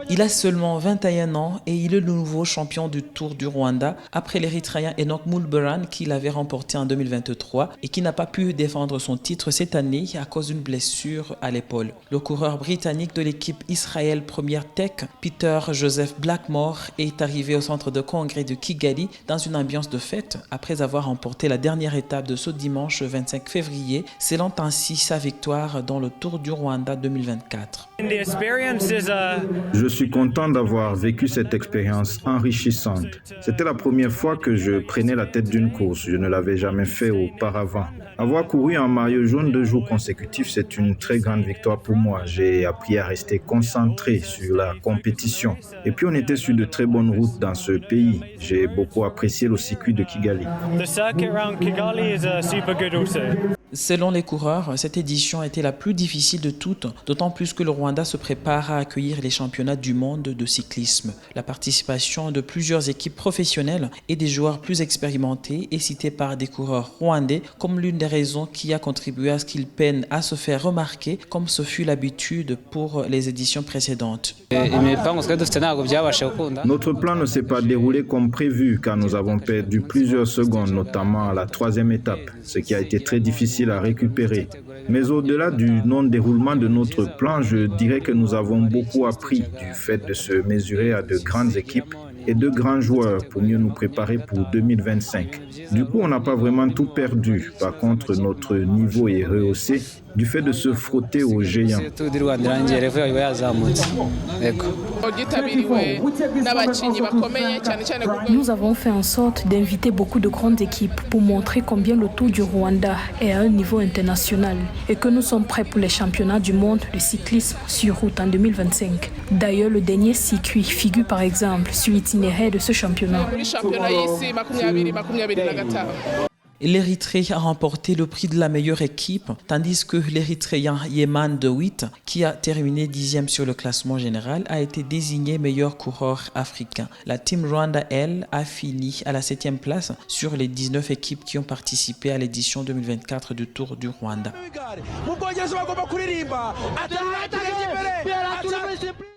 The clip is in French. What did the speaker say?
Il a seulement 21 ans et il est le nouveau champion du Tour du Rwanda après l'Érythréen Enoch Mulberan qui l'avait remporté en 2023 et qui n'a pas pu défendre son titre cette année à cause d'une blessure à l'épaule. Le coureur britannique de l'équipe Israël Première Tech, Peter Joseph Blackmore, est arrivé au centre de congrès de Kigali dans une ambiance de fête après avoir remporté la dernière étape de ce dimanche 25 février, scellant ainsi sa victoire dans le Tour du Rwanda 2024. Je suis content d'avoir vécu cette expérience enrichissante. C'était la première fois que je prenais la tête d'une course. Je ne l'avais jamais fait auparavant. Avoir couru en maillot jaune 2 jours consécutifs, c'est une très grande victoire pour moi. J'ai appris à rester concentré sur la compétition. Et puis on était sur de très bonnes routes dans ce pays. J'ai beaucoup apprécié le circuit de Kigali. Selon les coureurs, cette édition a été la plus difficile de toutes, d'autant plus que le Rwanda se prépare à accueillir les championnats du monde de cyclisme. La participation de plusieurs équipes professionnelles et des joueurs plus expérimentés est citée par des coureurs rwandais comme l'une des raisons qui a contribué à ce qu'ils peinent à se faire remarquer, comme ce fut l'habitude pour les éditions précédentes. Notre plan ne s'est pas déroulé comme prévu car nous avons perdu plusieurs secondes, notamment à la 3e étape, ce qui a été très difficile à récupérer. Mais au-delà du non-déroulement de notre plan, je dirais que nous avons beaucoup appris du fait de se mesurer à de grandes équipes et de grands joueurs pour mieux nous préparer pour 2025. Du coup, on n'a pas vraiment tout perdu. Par contre, notre niveau est rehaussé du fait de se frotter aux géants. Nous avons fait en sorte d'inviter beaucoup de grandes équipes pour montrer combien le Tour du Rwanda est à un niveau international et que nous sommes prêts pour les championnats du monde de cyclisme sur route en 2025. D'ailleurs, le dernier circuit figure par exemple sur l'itinéraire de ce championnat. L'Érythrée a remporté le prix de la meilleure équipe, tandis que l'Érythréen Yeman Dewit, qui a terminé 10e sur le classement général, a été désigné meilleur coureur africain. La Team Rwanda, elle, a fini à la 7e place sur les 19 équipes qui ont participé à l'édition 2024 du Tour du Rwanda.